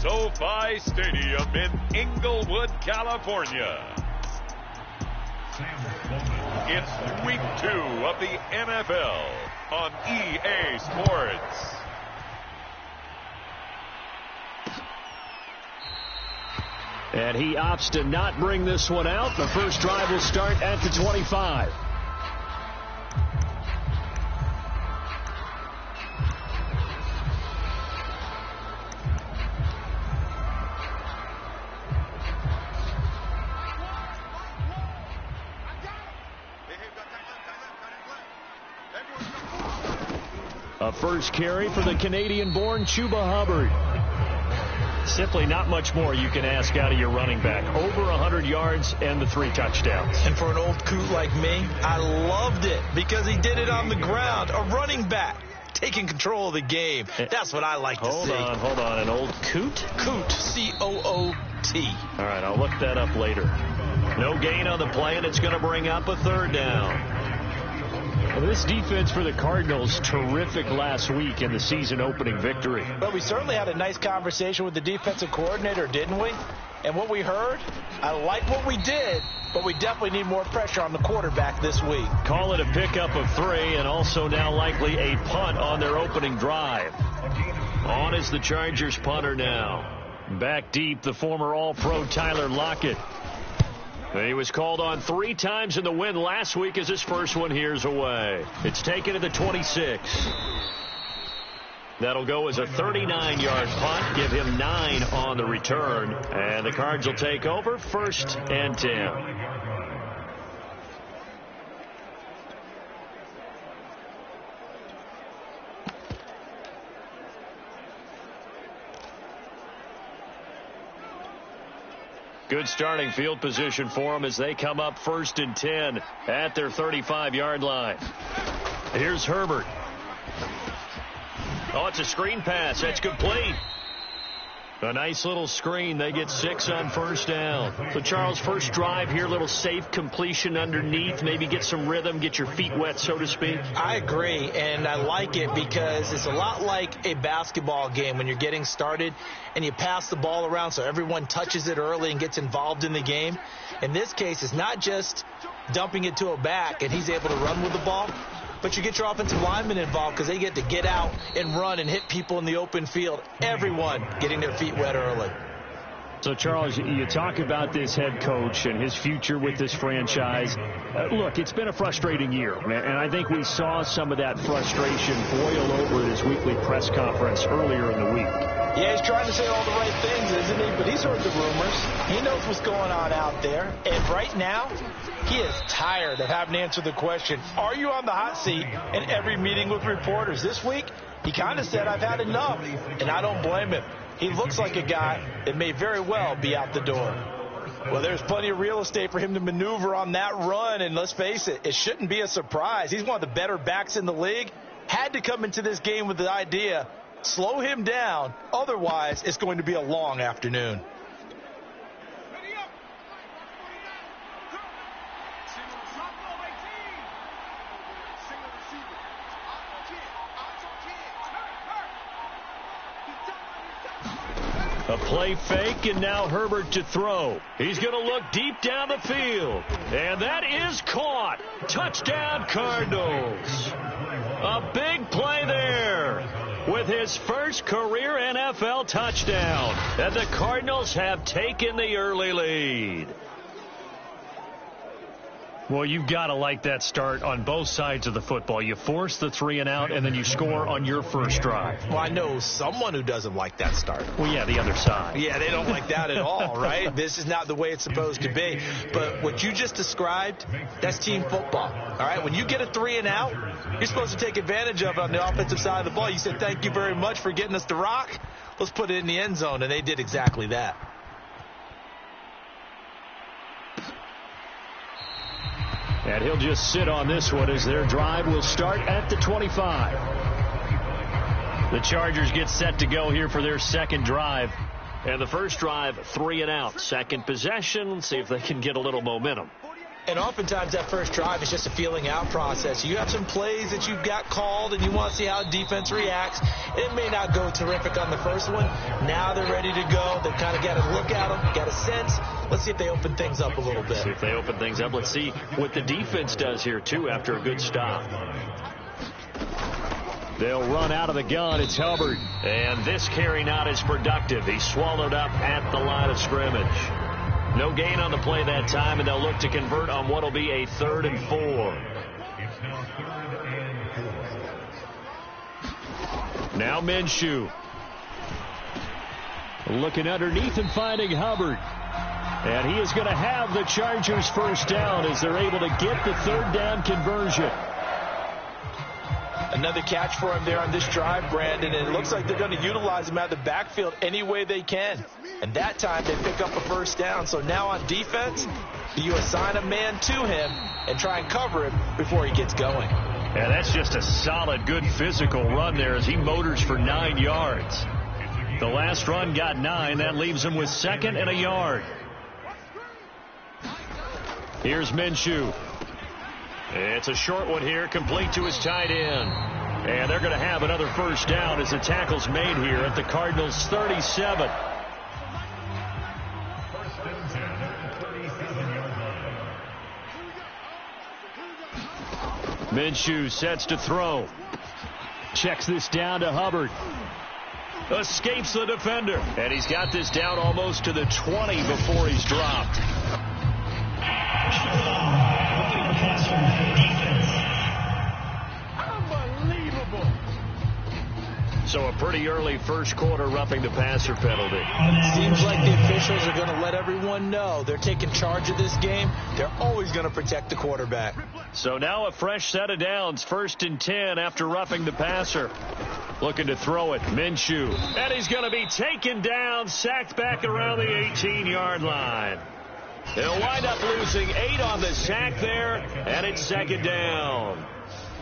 SoFi Stadium in Inglewood, California. It's week 2 of the NFL on EA Sports. And he opts to not bring this one out. The first drive will start at the 25. A first carry for the Canadian-born Chuba Hubbard. Simply not much more you can ask out of your running back. Over 100 yards and the 3 touchdowns. And for an old coot like me, I loved it because he did it on the ground. A running back taking control of the game. That's what I like to see. Hold on. An old coot? Coot, C-O-O-T. All right, I'll look that up later. No gain on the play, and it's going to bring up a third down. Well, this defense for the Cardinals, terrific last week in the season-opening victory. Well, we certainly had a nice conversation with the defensive coordinator, didn't we? And what we heard, I like what we did, but we definitely need more pressure on the quarterback this week. Call it a pickup of 3, and also now likely a punt on their opening drive. On is the Chargers punter now. Back deep, the former All-Pro Tyler Lockett. He was called on 3 times in the win last week as his first one here's away. It's taken to the 26. That'll go as a 39-yard punt, give him 9 on the return, and the Cards will take over 1st and 10. Good starting field position for them as they come up 1st and 10 at their 35-yard line. Here's Herbert. Oh, it's a screen pass. That's complete. A nice little screen. They get 6 on 1st down. So, Charles, first drive here, little safe completion underneath. Maybe get some rhythm, get your feet wet, so to speak. I agree, and I like it because it's a lot like a basketball game when you're getting started and you pass the ball around so everyone touches it early and gets involved in the game. In this case, it's not just dumping it to a back and he's able to run with the ball, but you get your offensive linemen involved because they get to get out and run and hit people in the open field. Everyone getting their feet wet early. So, Charles, you talk about this head coach and his future with this franchise. Look, it's been a frustrating year, and I think we saw some of that frustration boil over at his weekly press conference earlier in the week. Yeah, he's trying to say all the right things, isn't he? But he's heard the rumors. He knows what's going on out there. And right now, he is tired of having to answer the question, are you on the hot seat in every meeting with reporters? This week, he kind of said, I've had enough, and I don't blame him. He looks like a guy that may very well be out the door. Well, there's plenty of real estate for him to maneuver on that run, and let's face it, it shouldn't be a surprise. He's one of the better backs in the league. Had to come into this game with the idea, slow him down, otherwise it's going to be a long afternoon. A play fake, and now Herbert to throw. He's going to look deep down the field. And that is caught. Touchdown, Cardinals. A big play there with his first career NFL touchdown. And the Cardinals have taken the early lead. Well, you've got to like that start on both sides of the football. You force the 3 and out, and then you score on your first drive. Well, I know someone who doesn't like that start. Well, yeah, the other side. Yeah, they don't like that at all, right? This is not the way it's supposed to be. But what you just described, that's team football, all right? When you get a 3 and out, you're supposed to take advantage of it on the offensive side of the ball. You said, thank you very much for getting us the rock. Let's put it in the end zone, and they did exactly that. And he'll just sit on this one as their drive will start at the 25. The Chargers get set to go here for their second drive. And the first drive, 3 and out. Second possession. Let's see if they can get a little momentum. And oftentimes that first drive is just a feeling out process. You have some plays that you've got called and you want to see how defense reacts. It may not go terrific on the first one. Now they're ready to go. They've kind of got to look at them, got a sense. Let's see if they open things up a little bit. See if they open things up. Let's see what the defense does here, too, after a good stop. They'll run out of the gun. It's Hubbard. And this carry not as productive. He's swallowed up at the line of scrimmage. No gain on the play that time, and they'll look to convert on what will be a 3rd and 4. Now Minshew. Looking underneath and finding Hubbard. And he is going to have the Chargers first down as they're able to get the 3rd down conversion. Another catch for him there on this drive, Brandon, and it looks like they're going to utilize him out of the backfield any way they can. And that time they pick up a first down. So now on defense, you assign a man to him and try and cover him before he gets going. And that's just a solid, good physical run there as he motors for 9 yards. The last run got 9. That leaves him with 2nd and a yard. Here's Minshew. It's a short one here, complete to his tight end. And they're going to have another first down as the tackle's made here at the Cardinals' 37. Minshew sets to throw. Checks this down to Hubbard. Escapes the defender. And he's got this down almost to the 20 before he's dropped. Unbelievable. So a pretty early first quarter roughing the passer penalty. Seems like the officials are going to let everyone know they're taking charge of this game. They're always going to protect the quarterback. So now a fresh set of downs. 1st and 10 after roughing the passer. Looking to throw it. Minshew. And he's going to be taken down, sacked back around the 18-yard line. They'll wind up losing 8 on the sack there, and it's 2nd down.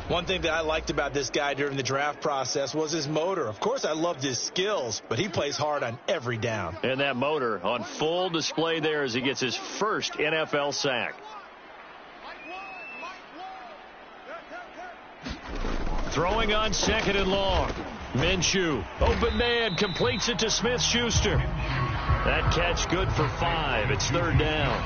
One thing that I liked about this guy during the draft process was his motor. Of course, I loved his skills, but he plays hard on every down. And that motor on full display there as he gets his first NFL sack. Throwing on 2nd and long. Minshew, open man, completes it to Smith-Schuster. That catch good for 5. It's 3rd down.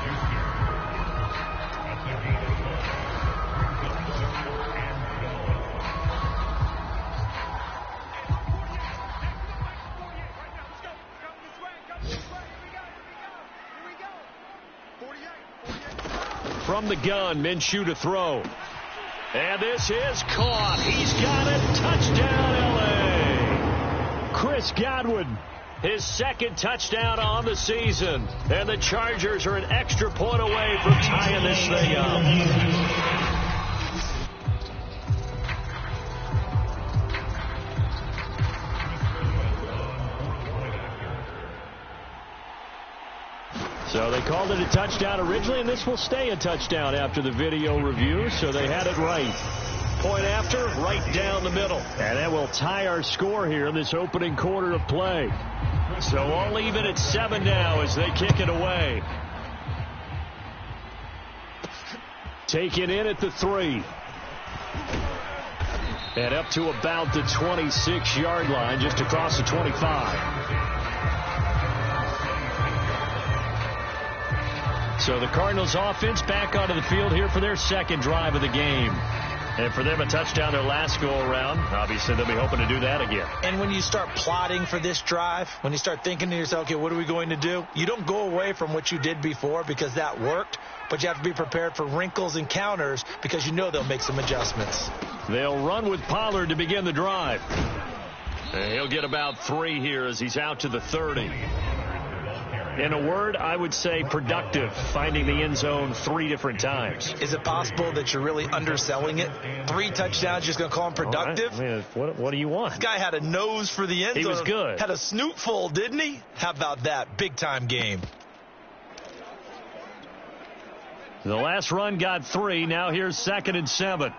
From the gun, Minshew to throw. And this is caught. He's got it. Touchdown, L.A. Chris Godwin, his 2nd touchdown on the season. And the Chargers are an extra point away from tying this thing up. So they called it a touchdown originally, and this will stay a touchdown after the video review, so they had it right. Point after, right down the middle. And that will tie our score here in this opening quarter of play. So all even at 7 now as they kick it away. Taken in at the 3. And up to about the 26-yard line, just across the 25. So the Cardinals offense back onto the field here for their 2nd drive of the game. And for them, a touchdown their last go-around. Obviously, they'll be hoping to do that again. And when you start plotting for this drive, when you start thinking to yourself, okay, what are we going to do? You don't go away from what you did before because that worked, but you have to be prepared for wrinkles and counters because you know they'll make some adjustments. They'll run with Pollard to begin the drive. And he'll get about 3 here as he's out to the 30. In a word, I would say productive, finding the end zone 3 different times. Is it possible that you're really underselling it? 3 touchdowns, just going to call him productive? Right. I mean, what do you want? This guy had a nose for the end zone. He was good. Had a snoot full, didn't he? How about that? Big-time game. The last run got 3. Now here's 2nd and 7.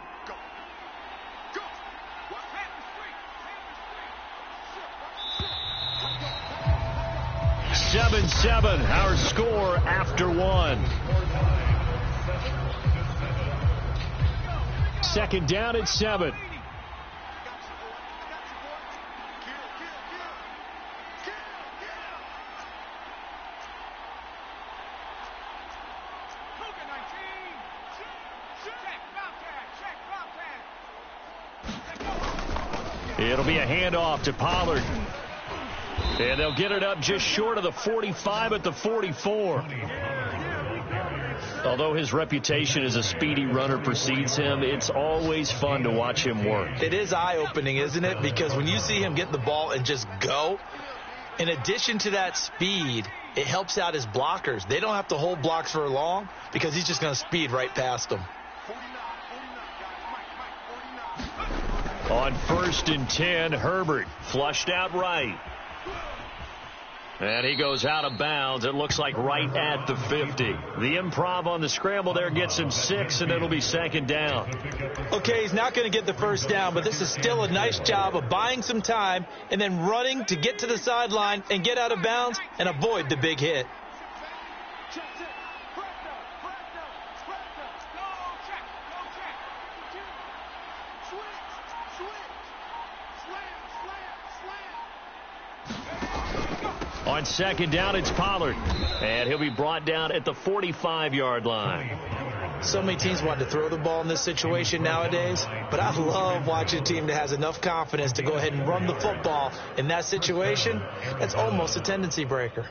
7-7, our score after 1. second down and 7. It'll be a handoff to Pollard. And they'll get it up just short of the 45 at the 44. Although his reputation as a speedy runner precedes him, it's always fun to watch him work. It is eye-opening, isn't it? Because when you see him get the ball and just go, in addition to that speed, it helps out his blockers. They don't have to hold blocks for long because he's just going to speed right past them. On 1st and 10, Herbert flushed out right. And he goes out of bounds. It looks like right at the 50. The improv on the scramble there gets him 6, and it'll be second down. Okay, he's not going to get the first down, but this is still a nice job of buying some time and then running to get to the sideline and get out of bounds and avoid the big hit. On second down, it's Pollard. And he'll be brought down at the 45-yard line. So many teams want to throw the ball in this situation nowadays, but I love watching a team that has enough confidence to go ahead and run the football in that situation. That's almost a tendency breaker.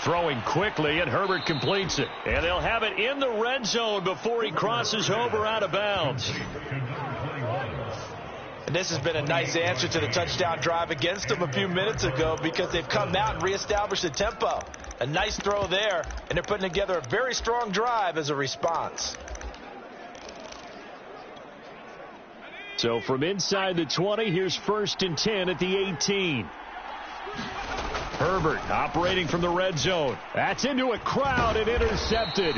Throwing quickly, and Herbert completes it. And they'll have it in the red zone before he crosses over out of bounds. And this has been a nice answer to the touchdown drive against them a few minutes ago because they've come out and reestablished the tempo. A nice throw there, and they're putting together a very strong drive as a response. So from inside the 20, here's 1st and 10 at the 18. Herbert operating from the red zone. That's into a crowd and intercepted.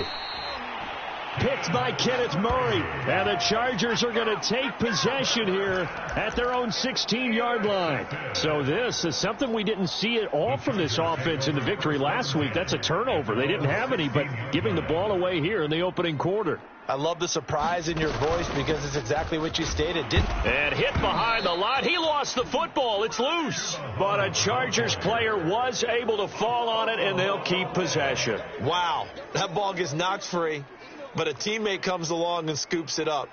Picked by Kenneth Murray. And the Chargers are going to take possession here at their own 16-yard line. So this is something we didn't see at all from this offense in the victory last week. That's a turnover. They didn't have any, but giving the ball away here in the opening quarter. I love the surprise in your voice because it's exactly what you stated. And hit behind the line. He lost the football. It's loose. But a Chargers player was able to fall on it, and they'll keep possession. Wow. That ball gets knocked free, but a teammate comes along and scoops it up.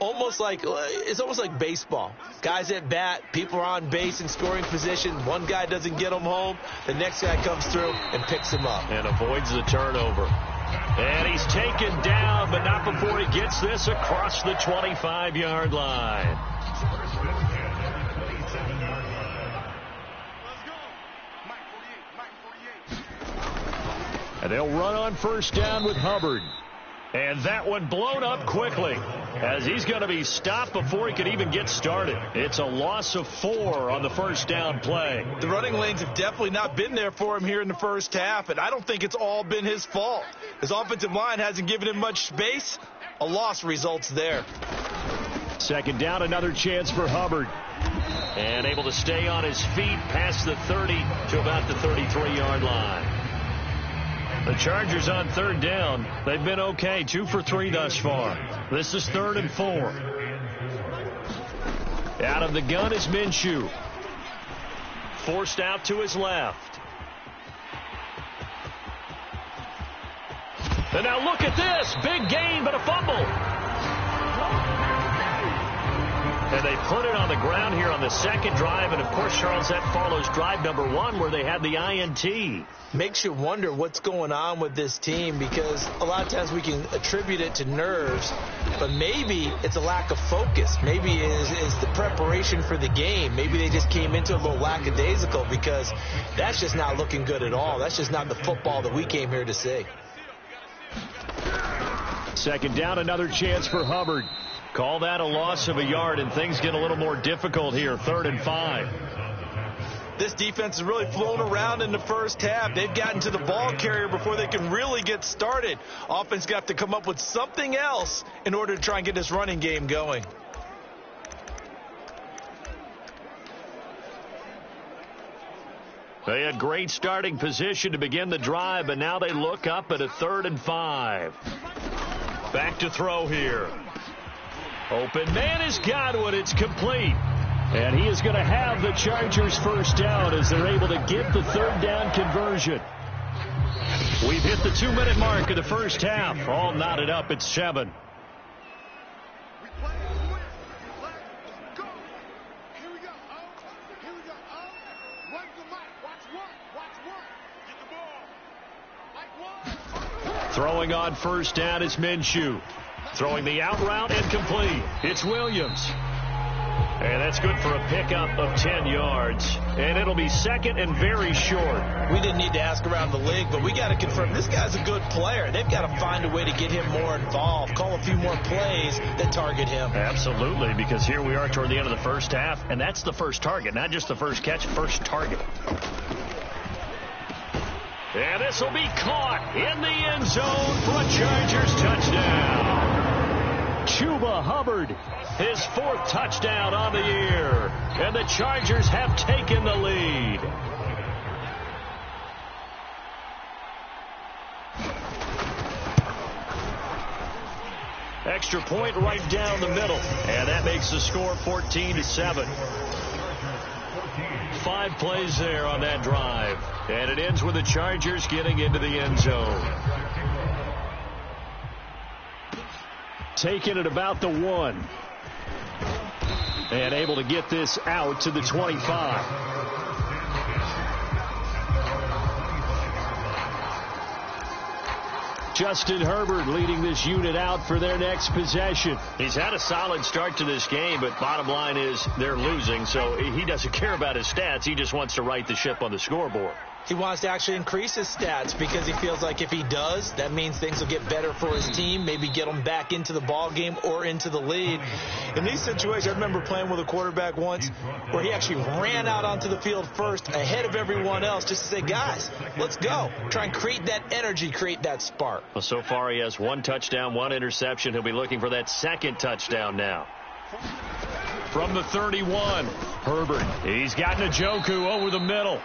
It's almost like baseball. Guys at bat, people are on base in scoring position. One guy doesn't get him home. The next guy comes through and picks him up. And avoids the turnover. And he's taken down, but not before he gets this across the 25-yard line. And they'll run on 1st down with Hubbard. And that one blown up quickly as he's going to be stopped before he could even get started. It's a loss of 4 on the 1st down play. The running lanes have definitely not been there for him here in the first half, and I don't think it's all been his fault. His offensive line hasn't given him much space. A loss results there. Second down, another chance for Hubbard. And able to stay on his feet past the 30 to about the 33-yard line. The Chargers on 3rd down. They've been okay, 2 for 3 thus far. This is 3rd and 4. Out of the gun is Minshew. Forced out to his left. And now look at this. Big gain, but a fumble. And they put it on the ground here on the second drive. And, of course, Charles, that follows drive number 1 where they had the INT. Makes you wonder what's going on with this team because a lot of times we can attribute it to nerves, but maybe it's a lack of focus. Maybe it's the preparation for the game. Maybe they just came into a little lackadaisical because that's just not looking good at all. That's just not the football that we came here to see. Second down, another chance for Hubbard. Call that a loss of a yard, and things get a little more difficult here. 3rd and 5. This defense has really flown around in the first half. They've gotten to the ball carrier before they can really get started. Offense got to come up with something else in order to try and get this running game going. They had great starting position to begin the drive, and now they look up at a 3rd and 5. Back to throw here. Open man is Godwin. It's complete. And he is going to have the Chargers first down as they're able to get the 3rd down conversion. We've hit the 2-minute mark of the first half. All knotted up at 7. Throwing on first down is Minshew. Throwing the out route and complete. It's Williams. And that's good for a pickup of 10 yards. And it'll be 2nd and very short. We didn't need to ask around the league, but we got to confirm this guy's a good player. They've got to find a way to get him more involved, call a few more plays that target him. Absolutely, because here we are toward the end of the first half, and that's the first target, not just the first catch, first target. And this will be caught in the end zone for a Chargers touchdown. Chuba Hubbard, his 4th touchdown on the year. And the Chargers have taken the lead. Extra point right down the middle. And that makes the score 14-7. 5 plays there on that drive. And it ends with the Chargers getting into the end zone. Taking it about the 1. And able to get this out to the 25. Justin Herbert leading this unit out for their next possession. He's had a solid start to this game, but bottom line is they're losing, so he doesn't care about his stats. He just wants to right the ship on the scoreboard. He wants to actually increase his stats because he feels like if he does, that means things will get better for his team, maybe get them back into the ball game or into the lead. In these situations, I remember playing with a quarterback once where he actually ran out onto the field first ahead of everyone else just to say, guys, let's go. Try and create that energy, create that spark. Well, so far he has 1 touchdown, 1 interception. He'll be looking for that 2nd touchdown now. From the 31, Herbert. He's got Njoku over the middle.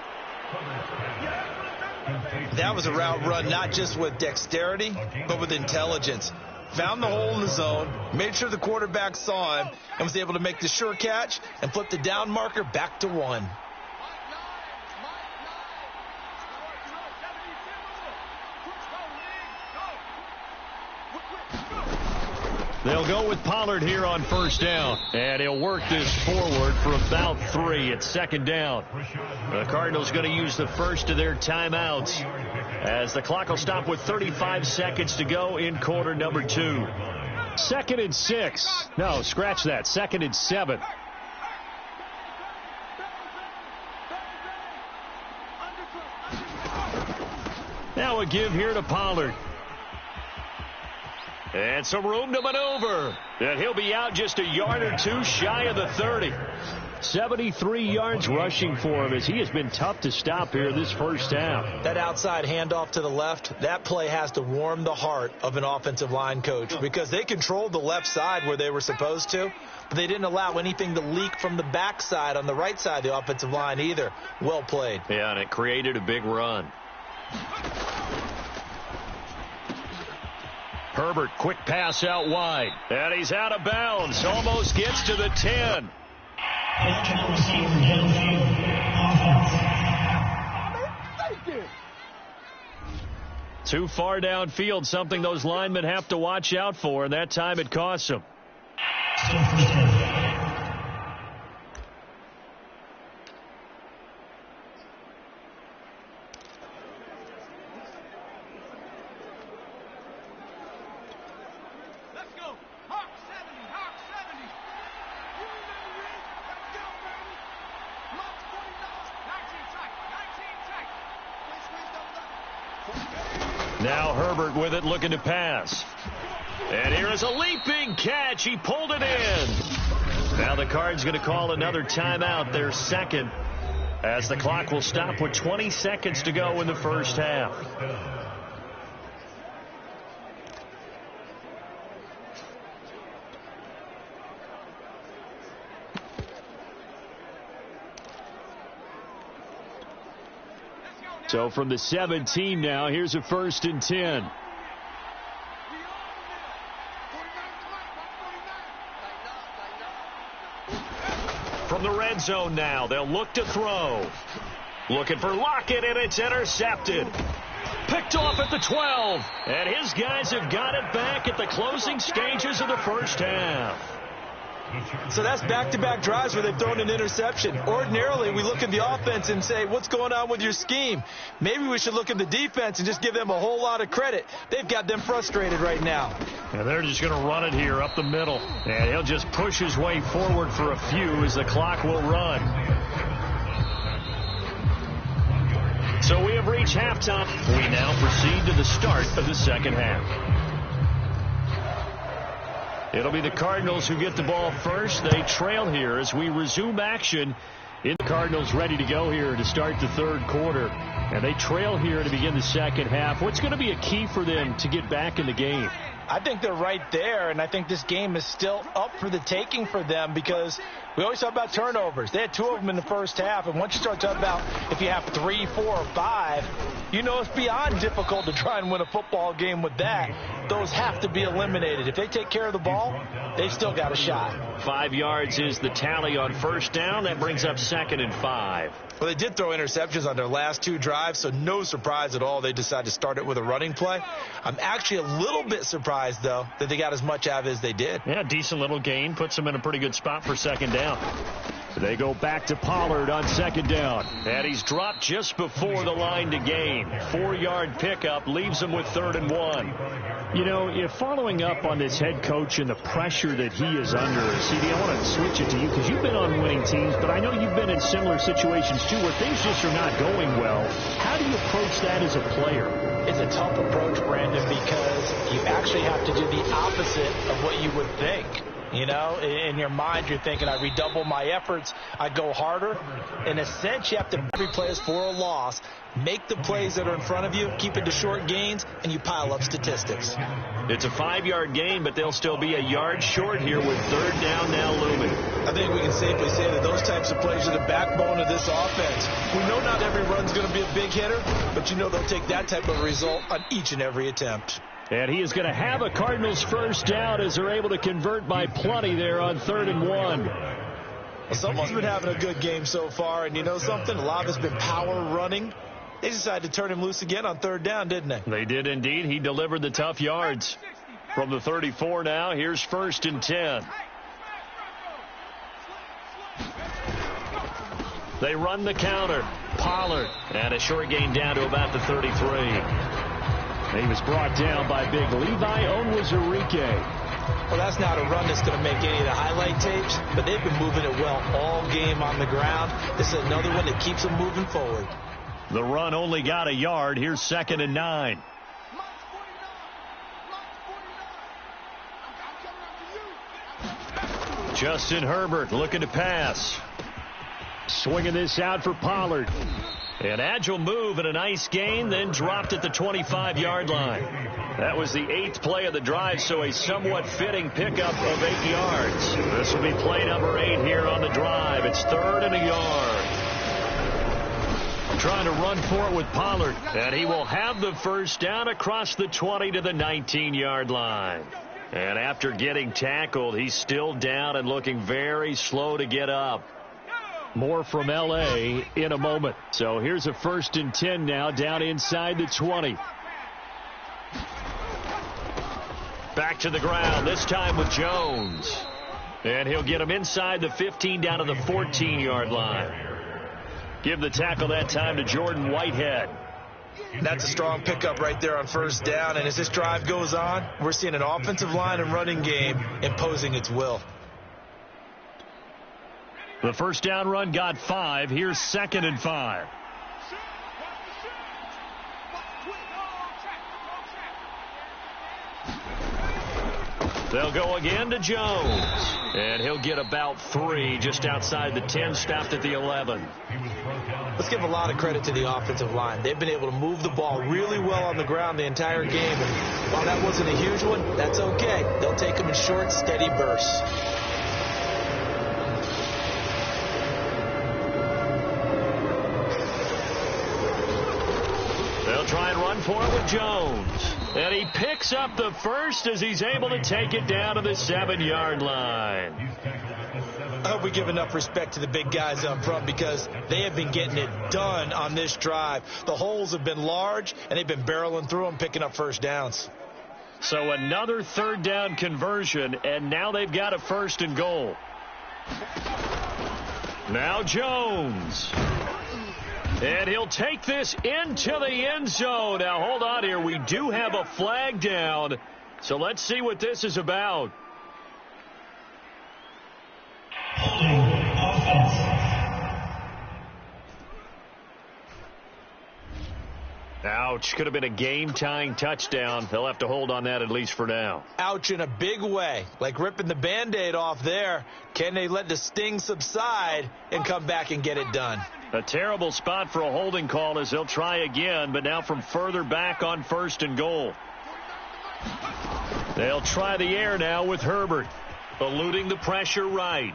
That was a route run not just with dexterity, but with intelligence. Found the hole in the zone, made sure the quarterback saw him, and was able to make the sure catch and flip the down marker back to 1. They'll go with Pollard here on first down, and he'll work this forward for about 3. It's 2nd down. The Cardinals going to use the first of their timeouts as the clock will stop with 35 seconds to go in quarter number 2. 2nd and 6. No, scratch that. 2nd and 7. Now a give here to Pollard. And some room to maneuver. And he'll be out just a yard or 2 shy of the 30. 73 yards rushing for him as he has been tough to stop here this first half. That outside handoff to the left, that play has to warm the heart of an offensive line coach because they controlled the left side where they were supposed to, but they didn't allow anything to leak from the backside on the right side of the offensive line either. Well played. Yeah, and it created a big run. Herbert, quick pass out wide. And he's out of bounds. Almost gets to the 10. Too far downfield, something those linemen have to watch out for, and that time it costs them. Now Herbert with it, looking to pass. And here is a leaping catch. He pulled it in. Now the Cards going to call another timeout, their second. as the clock will stop with 20 seconds to go in the first half. So from the 17 now, here's a 1st and 10. From the red zone now, they'll look to throw. Looking for Lockett, and it's intercepted. Picked off at the 12. And his guys have got it back at the closing stages of the first half. So that's back-to-back drives where they've thrown an interception. Ordinarily, we look at the offense and say, what's going on with your scheme? Maybe we should look at the defense and just give them a whole lot of credit. They've got them frustrated right now. And they're just going to run it here up the middle. And he'll just push his way forward for a few as the clock will run. So we have reached halftime. We now proceed to the start of the second half. It'll be the Cardinals who get the ball first. They trail here as we resume action. The Cardinals ready to go here to start the third quarter. And they trail here to begin the second half. What's going to be a key for them to get back in the game? I think they're right there, and I think this game is still up for the taking for them because we always talk about turnovers. They had 2 of them in the first half, and once you start talking about if you have 3, 4, or 5, you know it's beyond difficult to try and win a football game with that. Those have to be eliminated. If they take care of the ball, they've still got a shot. 5 yards is the tally on first down. That brings up 2nd and 5. Well, they did throw interceptions on their last 2 drives, so no surprise at all they decided to start it with a running play. I'm actually a little bit surprised, though, that they got as much out of it as they did. Yeah, decent little gain. Puts them in a pretty good spot for 2nd down. So they go back to Pollard on 2nd down. And he's dropped just before the line to gain. 4-yard pickup leaves him with 3rd and 1. You know, if following up on this head coach and the pressure that he is under, CD, I want to switch it to you because you've been on winning teams, but I know you've been in similar situations too where things just are not going well. How do you approach that as a player? It's a tough approach, Brandon, because you actually have to do the opposite of what you would think. You know, in your mind, you're thinking, I redouble my efforts, I go harder. In a sense, you have to every play is for a loss. Make the plays that are in front of you, keep it to short gains, and you pile up statistics. It's a 5-yard gain, but they'll still be a yard short here with 3rd down now looming. I think we can safely say that those types of plays are the backbone of this offense. We know not every run's going to be a big hitter, but you know they'll take that type of result on each and every attempt. And he is going to have a Cardinals first down as they're able to convert by plenty there on 3rd and 1. Well, someone's been having a good game so far, and you know something? A lot of it's been power running. They decided to turn him loose again on 3rd down, didn't they? They did indeed. He delivered the tough yards. From the 34 now, here's 1st and 10. They run the counter. Pollard, and a short gain down to about the 33. He was brought down by big Levi Onwuzurike. Well, that's not a run that's going to make any of the highlight tapes, but they've been moving it well all game on the ground. This is another one that keeps them moving forward. The run only got a yard. Here's 2nd and 9. Justin Herbert looking to pass. Swinging this out for Pollard. An agile move and a nice gain, then dropped at the 25-yard line. That was the 8th play of the drive, so a somewhat fitting pickup of 8 yards. This will be play number 8 here on the drive. It's 3rd and a yard. Trying to run for it with Pollard, and he will have the first down across the 20 to the 19-yard line. And after getting tackled, he's still down and looking very slow to get up. More from L.A. in a moment. So here's a 1st and 10 now down inside the 20. Back to the ground, this time with Jones. And he'll get him inside the 15 down to the 14-yard line. Give the tackle that time to Jordan Whitehead. That's a strong pickup right there on 1st down. And as this drive goes on, we're seeing an offensive line and running game imposing its will. The first down run got 5. Here's 2nd and 5. They'll go again to Jones. And he'll get about 3 just outside the 10, stopped at the 11. Let's give a lot of credit to the offensive line. They've been able to move the ball really well on the ground the entire game. And while that wasn't a huge one, that's okay. They'll take them in short, steady bursts. They'll try and run for it with Jones. And he picks up the first as he's able to take it down to the 7-yard line. I hope we give enough respect to the big guys up front because they have been getting it done on this drive. The holes have been large, and they've been barreling through them, picking up first downs. So another 3rd down conversion, and now they've got a 1st and goal. Now Jones. And he'll take this into the end zone. Now, hold on here. We do have a flag down. So let's see what this is about. Ouch. Could have been a game-tying touchdown. They'll have to hold on that at least for now. Ouch in a big way. Like ripping the Band-Aid off there. Can they let the sting subside and come back and get it done? A terrible spot for a holding call as they'll try again, but now from further back on 1st and goal. They'll try the air now with Herbert. Eluding the pressure right.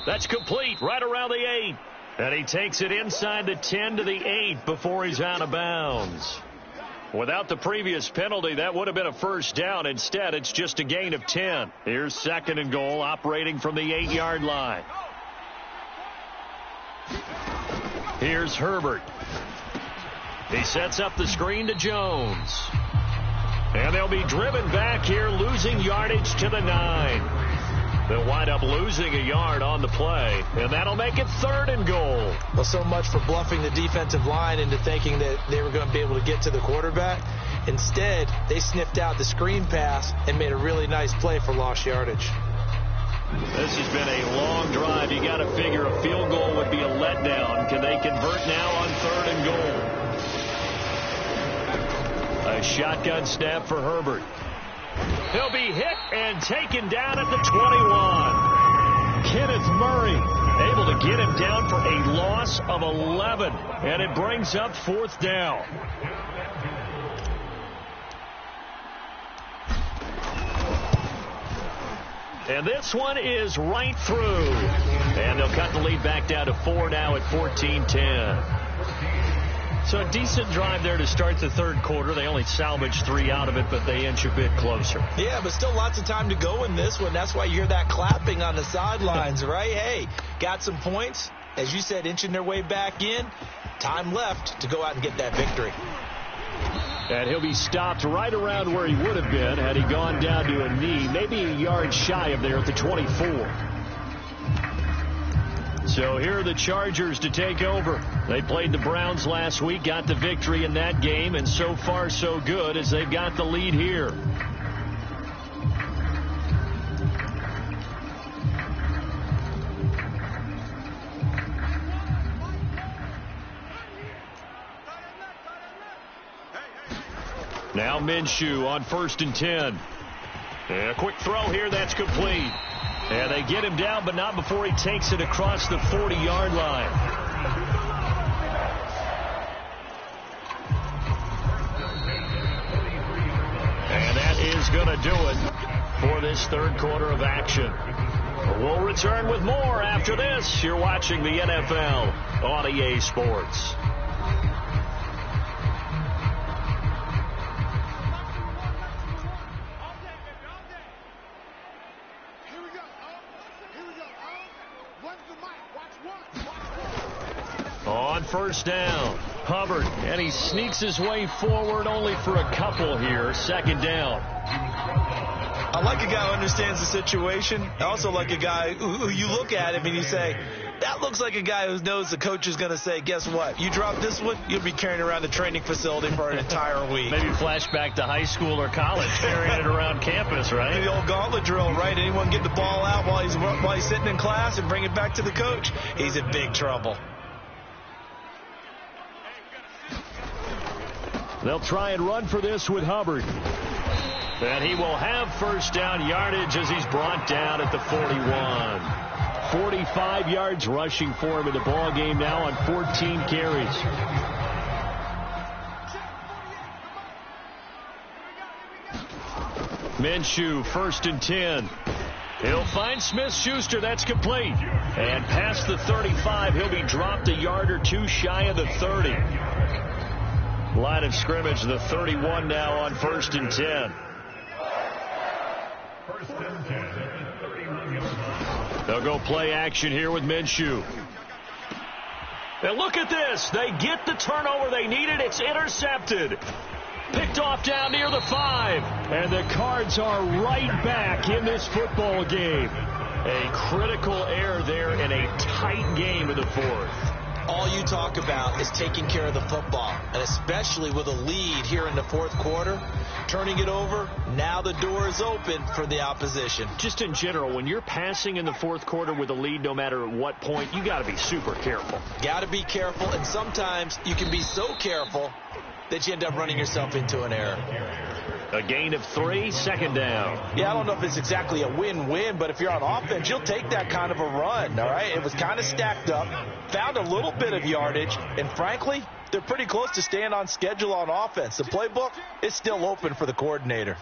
That's complete right around the 8. And he takes it inside the 10 to the 8 before he's out of bounds. Without the previous penalty, that would have been a 1st down. Instead, it's just a gain of 10. Here's 2nd and goal, operating from the 8-yard line. Here's Herbert. He sets up the screen to Jones. And they'll be driven back here, losing yardage to the 9. They'll wind up losing a yard on the play, and that'll make it 3rd and goal. Well, so much for bluffing the defensive line into thinking that they were going to be able to get to the quarterback. Instead, they sniffed out the screen pass and made a really nice play for lost yardage. This has been a long drive. You got to figure a field goal would be a letdown. Can they convert now on 3rd and goal? A shotgun snap for Herbert. He'll be hit and taken down at the 21. Kenneth Murray able to get him down for a loss of 11. And it brings up 4th down. And this one is right through. And they'll cut the lead back down to 4 now at 14-10. So a decent drive there to start the 3rd quarter. They only salvaged 3 out of it, but they inch a bit closer. Yeah, but still lots of time to go in this one. That's why you hear that clapping on the sidelines, right? Hey, got some points. As you said, inching their way back in. Time left to go out and get that victory. And he'll be stopped right around where he would have been had he gone down to a knee, maybe a yard shy of there at the 24. So here are the Chargers to take over. They played the Browns last week, got the victory in that game, and so far so good as they've got the lead here. Now Minshew on 1st and 10. And a quick throw here, that's complete. And they get him down, but not before he takes it across the 40-yard line. And that is going to do it for this 3rd quarter of action. We'll return with more after this. You're watching the NFL on EA Sports. On 1st down, Hubbard, and he sneaks his way forward only for a couple here. 2nd down. I like a guy who understands the situation. I also like a guy who you look at him and you say, that looks like a guy who knows the coach is going to say, guess what? You drop this one, you'll be carrying around the training facility for an entire week. Maybe flashback to high school or college, carrying it around campus, right? The old gauntlet drill, right? Anyone get the ball out while he's sitting in class and bring it back to the coach? He's in big trouble. They'll try and run for this with Hubbard. And he will have first down yardage as he's brought down at the 41. 45 yards rushing for him in the ball game now on 14 carries. Minshew, 1st and 10. He'll find Smith-Schuster. That's complete. And past the 35, he'll be dropped a yard or two shy of the 30. Line of scrimmage, the 31 now on 1st and 10. They'll go play action here with Minshew. And look at this. They get the turnover they needed. It's intercepted. Picked off down near the 5. And the Cards are right back in this football game. A critical error there in a tight game in the 4th. All you talk about is taking care of the football, and especially with a lead here in the 4th quarter, turning it over, now the door is open for the opposition. Just in general, when you're passing in the 4th quarter with a lead, no matter at what point, you got to be super careful. Got to be careful, and sometimes you can be so careful that you end up running yourself into an error. A gain of 3, 2nd down. Yeah, I don't know if it's exactly a win-win, but if you're on offense, you'll take that kind of a run, all right? It was kind of stacked up, found a little bit of yardage, and frankly, they're pretty close to staying on schedule on offense. The playbook is still open for the coordinator.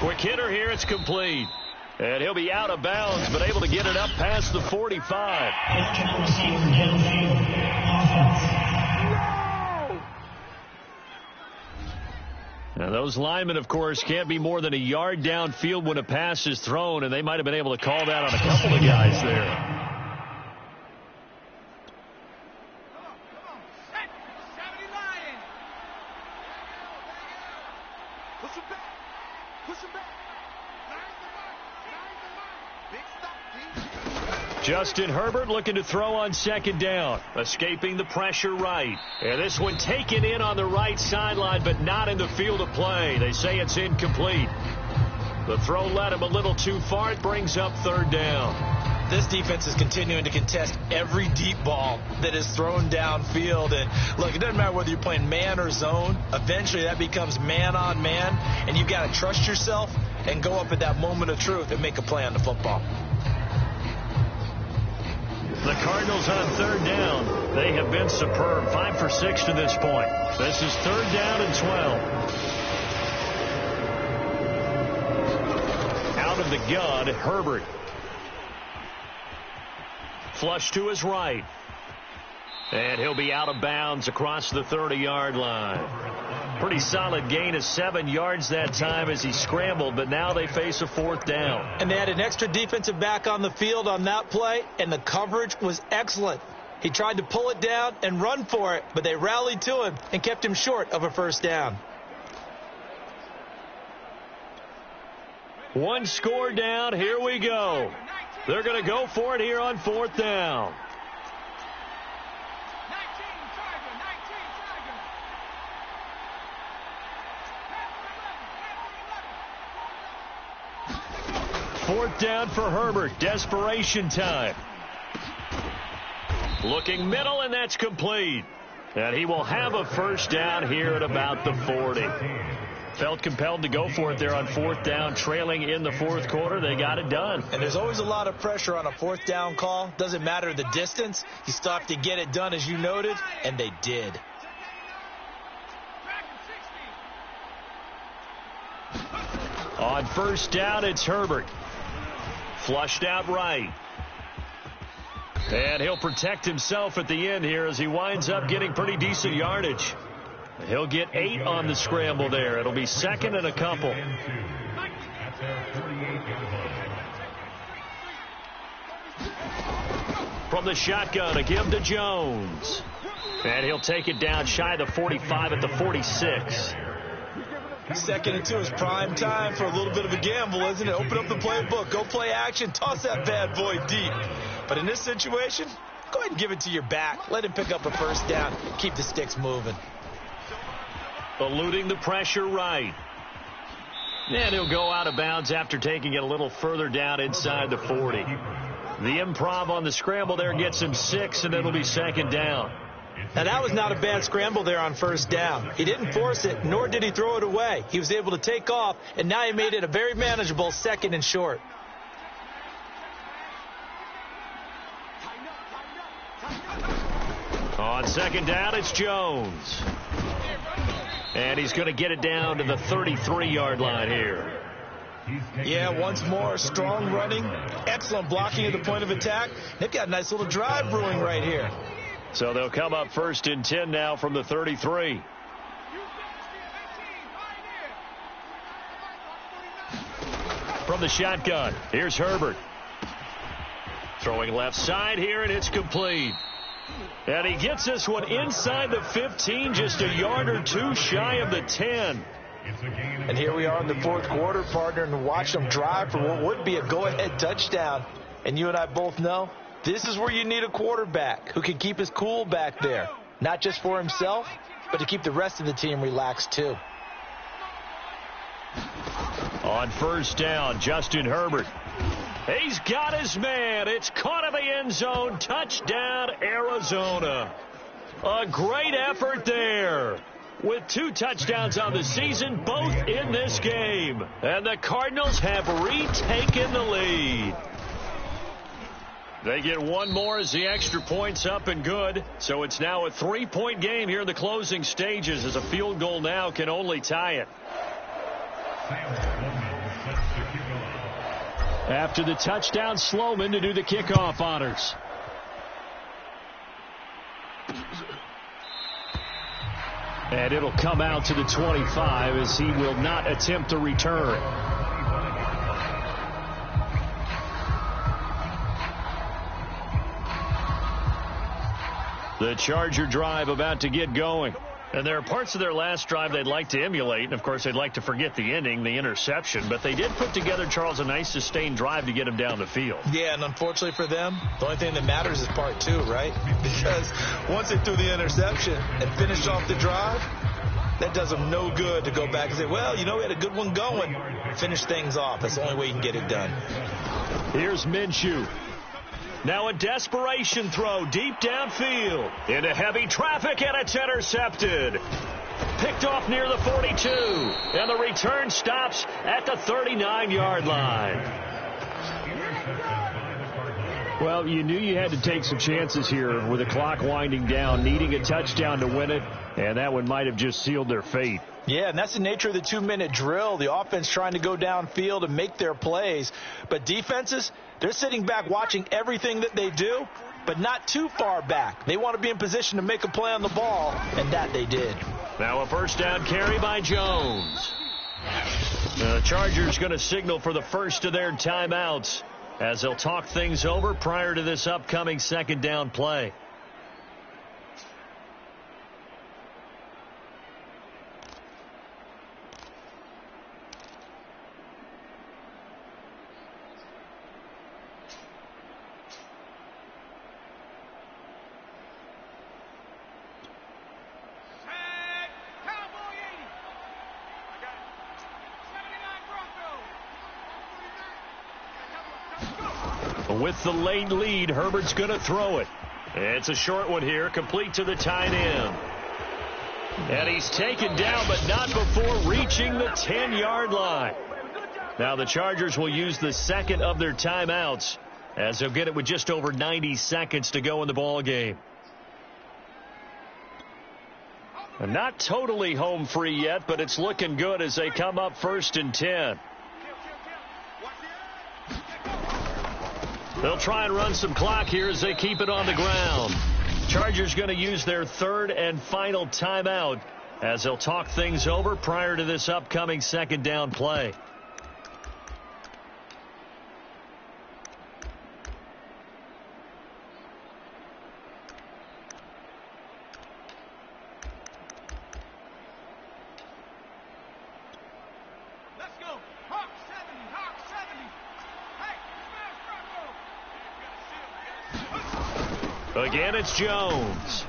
Quick hitter here, it's complete. And he'll be out of bounds, but able to get it up past the 45. Now, those linemen, of course, can't be more than a yard downfield when a pass is thrown, and they might have been able to call that on a couple of guys there. Justin Herbert looking to throw on 2nd down. Escaping the pressure right. And this one taken in on the right sideline, but not in the field of play. They say it's incomplete. The throw led him a little too far. It brings up 3rd down. This defense is continuing to contest every deep ball that is thrown downfield. And look, it doesn't matter whether you're playing man or zone. Eventually that becomes man on man. And you've got to trust yourself and go up at that moment of truth and make a play on the football. The Cardinals on 3rd down. They have been superb. 5 for 6 to this point. This is 3rd down and 12. Out of the gun, Herbert. Flush to his right. And he'll be out of bounds across the 30-yard line. Pretty solid gain of 7 yards that time as he scrambled, but now they face a 4th down. And they had an extra defensive back on the field on that play, and the coverage was excellent. He tried to pull it down and run for it, but they rallied to him and kept him short of a 1st down. One score down. Here we go. They're going to go for it here on 4th down. Fourth down for Herbert. Desperation time. Looking middle, and that's complete. And he will have a 1st down here at about the 40. Felt compelled to go for it there on 4th down, trailing in the 4th quarter. They got it done. And there's always a lot of pressure on a 4th down call. Doesn't matter the distance. You still have to get it done, as you noted, and they did. On 1st down, it's Herbert. Flushed out right. And he'll protect himself at the end here as he winds up getting pretty decent yardage. He'll get 8 on the scramble there. It'll be 2nd and a couple. From the shotgun, a give to Jones. And he'll take it down shy of the 45 at the 46. 2nd and 2 is prime time for a little bit of a gamble, isn't it? Open up the playbook, go play action, toss that bad boy deep. But in this situation, go ahead and give it to your back. Let him pick up a 1st down. Keep the sticks moving. Eluding the pressure right. And he'll go out of bounds after taking it a little further down inside the 40. The improv on the scramble there gets him 6, and it'll be 2nd down. Now, that was not a bad scramble there on first down. He didn't force it, nor did he throw it away. He was able to take off, and now he made it a very manageable 2nd and short. On 2nd down, it's Jones. And he's going to get it down to the 33-yard line here. Yeah, once more, strong running, excellent blocking at the point of attack. They've got a nice little drive brewing right here. So they'll come up 1st and 10 now from the 33. From the shotgun, here's Herbert. Throwing left side here, and it's complete. And he gets this one inside the 15, just a yard or two shy of the 10. And here we are in the 4th quarter, partner, and watch them drive for what would be a go-ahead touchdown. And you and I both know this is where you need a quarterback who can keep his cool back there, not just for himself, but to keep the rest of the team relaxed too. On 1st down, Justin Herbert. He's got his man. It's caught in the end zone. Touchdown, Arizona. A great effort there. With 2 touchdowns on the season, both in this game. And the Cardinals have retaken the lead. They get one more as the extra point's up and good. So it's now a 3-point game here in the closing stages, as a field goal now can only tie it. After the touchdown, Sloman to do the kickoff honors. And it'll come out to the 25 as he will not attempt a return. The Charger drive about to get going. And there are parts of their last drive they'd like to emulate. And, of course, they'd like to forget the ending, the interception. But they did put together, Charles, a nice sustained drive to get him down the field. Yeah, and unfortunately for them, the only thing that matters is part 2, right? Because once they threw the interception and finished off the drive, that does them no good to go back and say, well, you know, we had a good one going. Finish things off. That's the only way you can get it done. Here's Minshew. Now a desperation throw deep downfield into heavy traffic, and it's intercepted. Picked off near the 42, and the return stops at the 39-yard line. Well, you knew you had to take some chances here with the clock winding down, needing a touchdown to win it, and that one might have just sealed their fate. Yeah, and that's the nature of the 2-minute drill. The offense trying to go downfield and make their plays. But defenses, they're sitting back watching everything that they do, but not too far back. They want to be in position to make a play on the ball, and that they did. Now a 1st down carry by Jones. The Chargers going to signal for the first of their timeouts as they'll talk things over prior to this upcoming 2nd down play. With the late lead, Herbert's going to throw it. It's a short one here, complete to the tight end. And he's taken down, but not before reaching the 10-yard line. Now the Chargers will use the 2nd of their timeouts, as they'll get it with just over 90 seconds to go in the ball game. And not totally home free yet, but it's looking good as they come up 1st and 10. They'll try and run some clock here as they keep it on the ground. Chargers going to use their 3rd and final timeout as they'll talk things over prior to this upcoming 2nd down play. Again, it's Jones.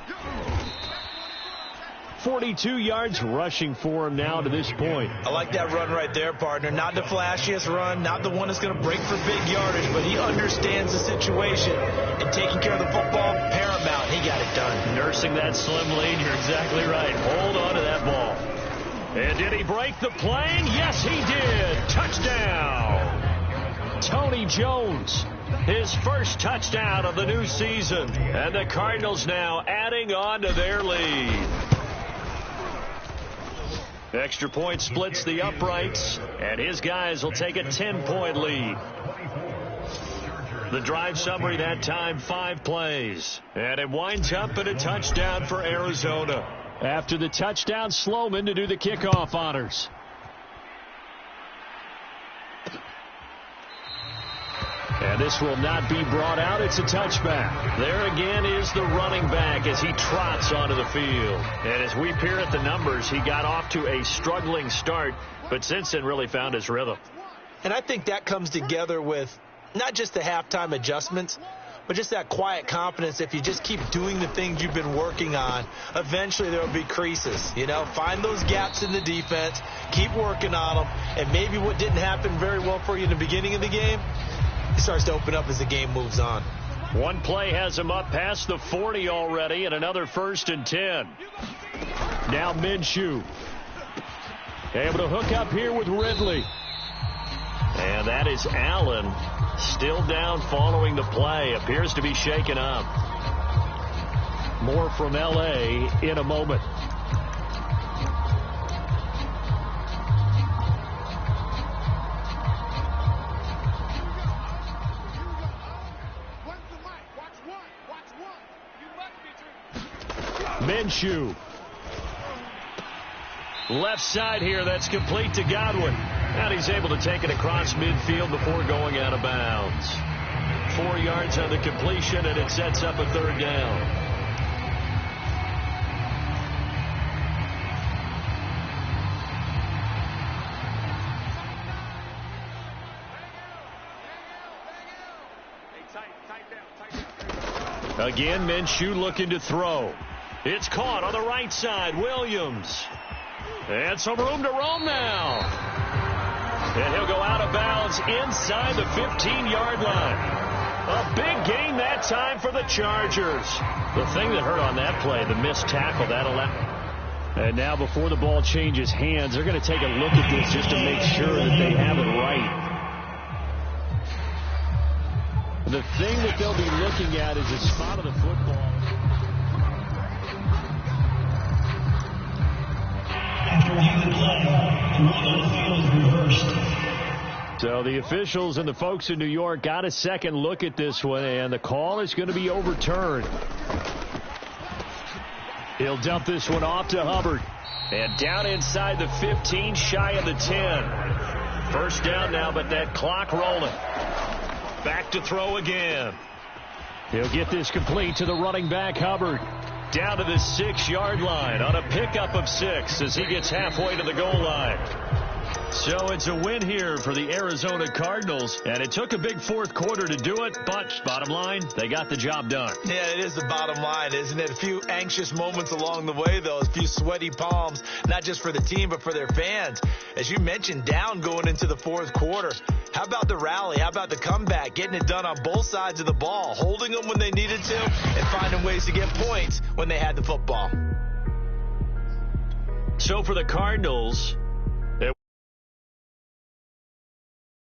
42 yards rushing for him now to this point. I like that run right there, partner. Not the flashiest run, not the one that's going to break for big yardage, but he understands the situation. And taking care of the football, paramount. He got it done. Nursing that slim lead, you're exactly right. Hold on to that ball. And did he break the plane? Yes, he did. Touchdown. Tony Jones, his first touchdown of the new season. And the Cardinals now adding on to their lead. Extra point splits the uprights, and his guys will take a 10-point lead. The drive summary that time, 5 plays. And it winds up in a touchdown for Arizona. After the touchdown, Sloman to do the kickoff honors. And this will not be brought out. It's a touchback. There again is the running back as he trots onto the field. And as we peer at the numbers, he got off to a struggling start, but since then really found his rhythm. And I think that comes together with not just the halftime adjustments, but just that quiet confidence. If you just keep doing the things you've been working on, eventually there will be creases. You know, find those gaps in the defense, keep working on them, and maybe what didn't happen very well for you in the beginning of the game, it starts to open up as the game moves on. One play has him up past the 40 already, and another 1st and 10. Now Minshew. Able to hook up here with Ridley. And that is Allen. Still down following the play. Appears to be shaken up. More from L.A. in a moment. Minshew. Left side here, that's complete to Godwin. And he's able to take it across midfield before going out of bounds. 4 yards on the completion, and it sets up a 3rd down. Again, Minshew looking to throw. It's caught on the right side. Williams. And some room to roam now. And he'll go out of bounds inside the 15-yard line. A big gain that time for the Chargers. The thing that hurt on that play, the missed tackle, that allowed. And now before the ball changes hands, they're going to take a look at this just to make sure that they have it right. The thing that they'll be looking at is the spot of the football. So the officials and the folks in New York got a second look at this one, and the call is going to be overturned. He'll dump this one off to Hubbard. And down inside the 15, shy of the 10. 1st down now, but that clock rolling. Back to throw again. He'll get this complete to the running back, Hubbard. Down to the 6-yard line on a pickup of 6 as he gets halfway to the goal line. So it's a win here for the Arizona Cardinals, and it took a big 4th quarter to do it, but bottom line, they got the job done. Yeah, it is the bottom line, isn't it? A few anxious moments along the way, though, a few sweaty palms, not just for the team, but for their fans. As you mentioned, down going into the 4th quarter. How about the rally? How about the comeback? Getting it done on both sides of the ball, holding them when they needed to, and finding ways to get points when they had the football. So for the Cardinals,